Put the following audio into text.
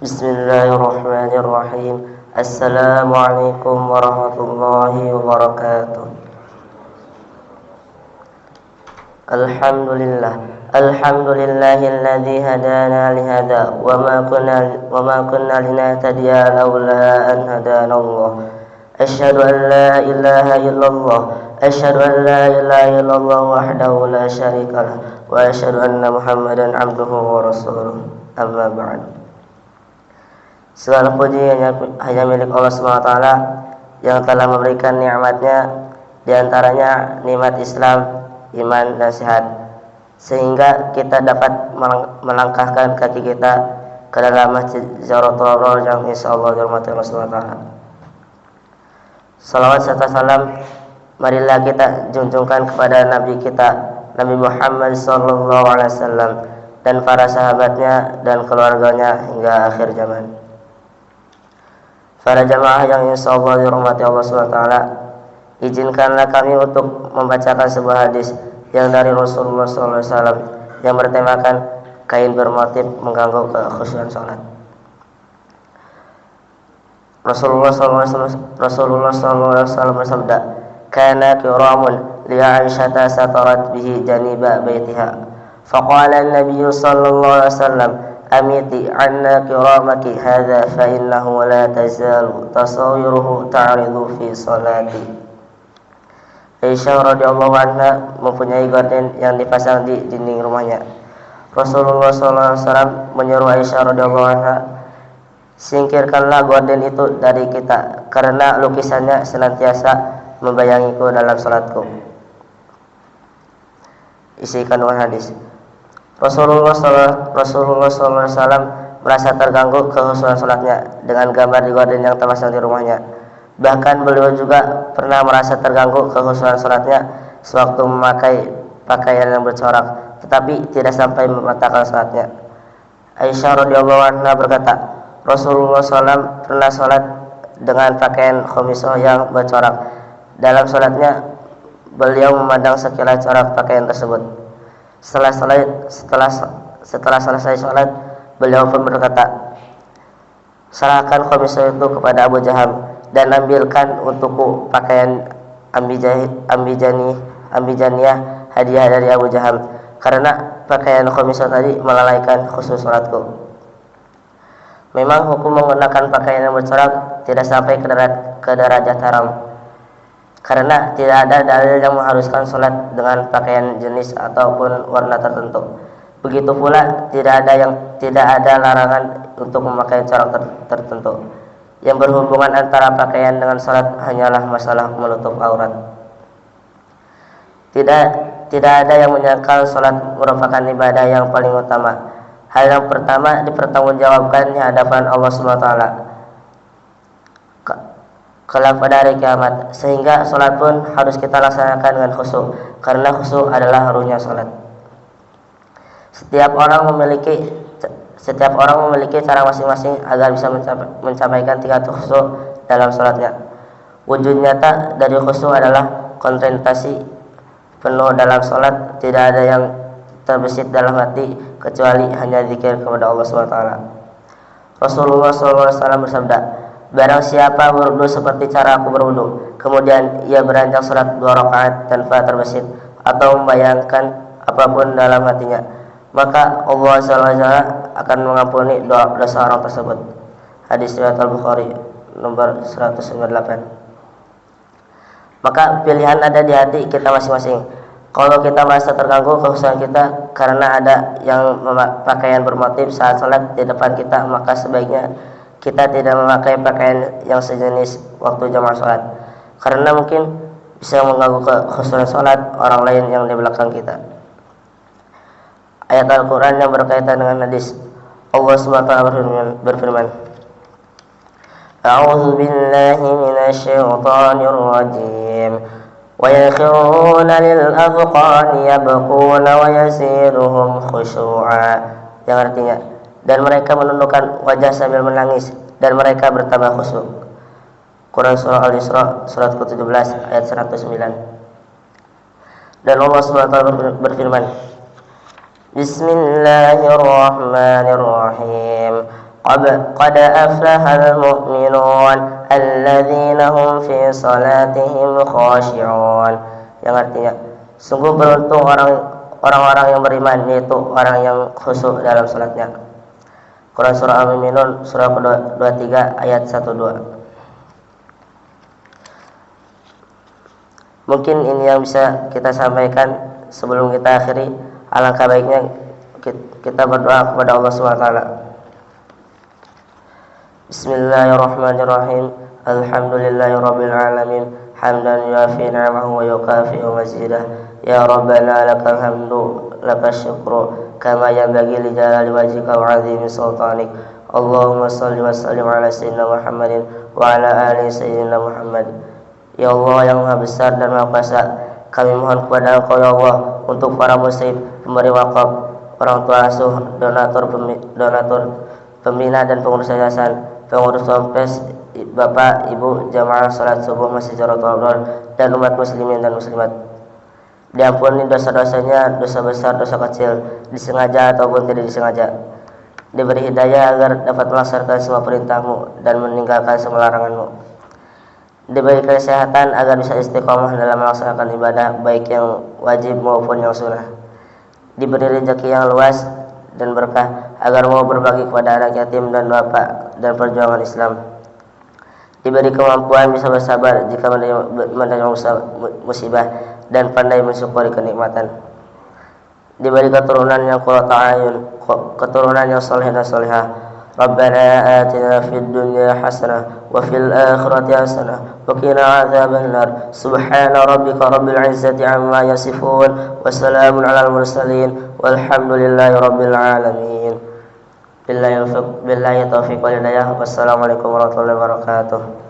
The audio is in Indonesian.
Bismillahirrahmanirrahim. Assalamualaikum warahmatullahi wabarakatuh. Alhamdulillahilladzi hadana lihada wa ma kunna linahtadiya laula an hadana Allah. Asyhadu an la ilaha illallah wahdahu la syarikalah wa asyhadu anna Muhammadan abduhu wa rasuluh. Amma ba'd. Segala puji hanya milik Allah SWT yang telah memberikan nikmatnya, diantaranya nikmat Islam, iman dan sehat, sehingga kita dapat melangkahkan kaki kita ke dalam masjid Ziyaratul yang insyaallah dirahmati Allah SWT. Salawat serta salam marilah kita junjungkan kepada Nabi kita, Nabi Muhammad SAW, dan para sahabatnya dan keluarganya hingga akhir zaman. Para jamaah yang insyaallah dirahmati Allah SWT, izinkanlah kami untuk membacakan sebuah hadis yang dari Rasulullah SAW yang bertemakan kain bermotif mengganggu kekhusyuan salat. Rasulullah SAW bersabda, "Kana kiramun li Aisyata satarat bihi janiba baitiha." Faqala an-nabiy sallallahu alaihi wasallam, "Amiti anna kiramaki hadha fa innahu la tazalu tasawiruhu ta'ridu fi salati." Aisyah radhiyallahu anha mempunyai gorden yang dipasang di dinding rumahnya. Rasulullah SAW menyuruh Aisyah radhiyallahu anha, "Singkirkanlah gorden itu dari kita, karena lukisannya senantiasa membayangiku dalam salatku." Isi kandungan hadis. Rasulullah SAW merasa terganggu kekhusyuan salatnya dengan gambar di gorden yang terpasang di rumahnya. Bahkan beliau juga pernah merasa terganggu kekhusyuan salatnya sewaktu memakai pakaian yang bercorak, tetapi tidak sampai membatalkan salatnya. Aisyah radhiyallahu anha berkata, Rasulullah SAW pernah salat dengan pakaian khamisah yang bercorak. Dalam salatnya beliau memandang sekilas corak pakaian tersebut. Setelah selesai sholat, beliau pun berkata, "Serahkan khamisah itu kepada Abu Jaham dan ambilkan untukku pakaian ambijaniyah hadiah dari Abu Jaham, karena pakaian khamisah tadi melalaikan khusyuk sholatku." Memang hukum menggunakan pakaian yang bercorak tidak sampai ke derajat haram, karena tidak ada dalil yang mengharuskan sholat dengan pakaian jenis ataupun warna tertentu. Begitu pula tidak ada larangan untuk memakai corak tertentu. Yang berhubungan antara pakaian dengan sholat hanyalah masalah menutup aurat. Tidak ada yang menyangkal sholat merupakan ibadah yang paling utama. Hal yang pertama dipertanggungjawabkan di hadapan Allah SWT kelak pada hari kiamat, sehingga sholat pun harus kita laksanakan dengan khusyuk, karena khusyuk adalah ruhnya sholat. Setiap orang memiliki cara masing-masing agar bisa mencapaikan tingkat khusyuk dalam sholatnya. Wujud nyata dari khusyuk adalah konsentrasi penuh dalam sholat, tidak ada yang terbesit dalam hati kecuali hanya zikir kepada Allah SWT. Rasulullah SAW bersabda, "Barang siapa berwudu seperti cara aku berwudu, kemudian ia beranjak salat 2 rakaat tanpa terbesit atau membayangkan apapun dalam hatinya, maka Allah SWT akan mengampuni dosa orang tersebut." Hadis riwayat Al-Bukhari nomor 198. Maka pilihan ada di hati kita masing-masing. Kalau kita merasa terganggu kekhusyuan kita karena ada yang pakaian bermotif saat salat di depan kita, maka sebaiknya kita tidak memakai pakaian yang sejenis waktu jamaah sholat, karena mungkin bisa mengganggu kekhusyuan sholat orang lain yang di belakang kita. Ayat Al-Quran yang berkaitan dengan hadis, Allah SWT berfirman, "A'udzu billahi minasyaitonir rajim. Wa yakhruna lil azqani yabquna wa yasiruhum khusyu'a." Yang artinya, dan mereka menundukkan wajah sambil menangis, dan mereka bertambah khusyuk. Quran Surah Al-Isra surat ke-17 ayat 109. Dan Allah SWT berfirman, Bismillahirrahmanirrahim. qad aflahal mu'minun alladzina hum fi salatihim khashi'un, yang artinya sungguh beruntung orang-orang yang beriman, yaitu orang yang khusyuk dalam salatnya. Quran surah Al-Mu'minun surah ke-23 ayat 1-2. Mungkin ini yang bisa kita sampaikan sebelum kita akhiri. Alangkah baiknya kita berdoa kepada Allah SWT. Bismillahirrahmanirrahim. Alhamdulillahirabbil alamin. Hamdan yuafi ni'amahu wa yukafi'u mazidah. Ya Rabbana lakal hamdu lakas syukru kama yanbaghi li jalali wajhika wa 'azimi sultanik. Allahumma shalli wa sallim ala sayyidina Muhammadin wa ala ali sayyidina Muhammad. Ya Allah yang Maha Besar dan Maha Kuasa, kami mohon kepada Engkau ya Allah untuk para muslim, pemberi wakaf, orang tua asuh, donatur, pembina dan pengurus yayasan, pengurus Ponpes, Bapak, Ibu, jamaah salat subuh Masjid Jaratul Abrar, dan umat muslimin dan muslimat. Diampuni dosa-dosanya, dosa besar, dosa kecil, disengaja ataupun tidak disengaja. Diberi hidayah agar dapat melaksanakan semua perintah-Mu dan meninggalkan semua larangan-Mu. Diberi kesehatan agar bisa istiqomah dalam melaksanakan ibadah baik yang wajib maupun yang sunnah. Diberi rezeki yang luas dan berkah agar mau berbagi kepada anak yatim dan bapak dan perjuangan Islam. Diberi kemampuan bisa bersabar jika menerima musibah dan pandai mensyukuri kenikmatan. Diberi keturunan yang qurrata a'yun, keturunan yang saleh dan salihah. Rabbana atina fid dunya hasanah wa fil akhirati hasanah wa qina adzaban nar. Subhana rabbika rabbil izzati amma yasifun wa salamun alal mursalin walhamdulillahi rabbil alamin. Billahi taufiq wal hidayah. Wassalamualaikum warahmatullahi wabarakatuh.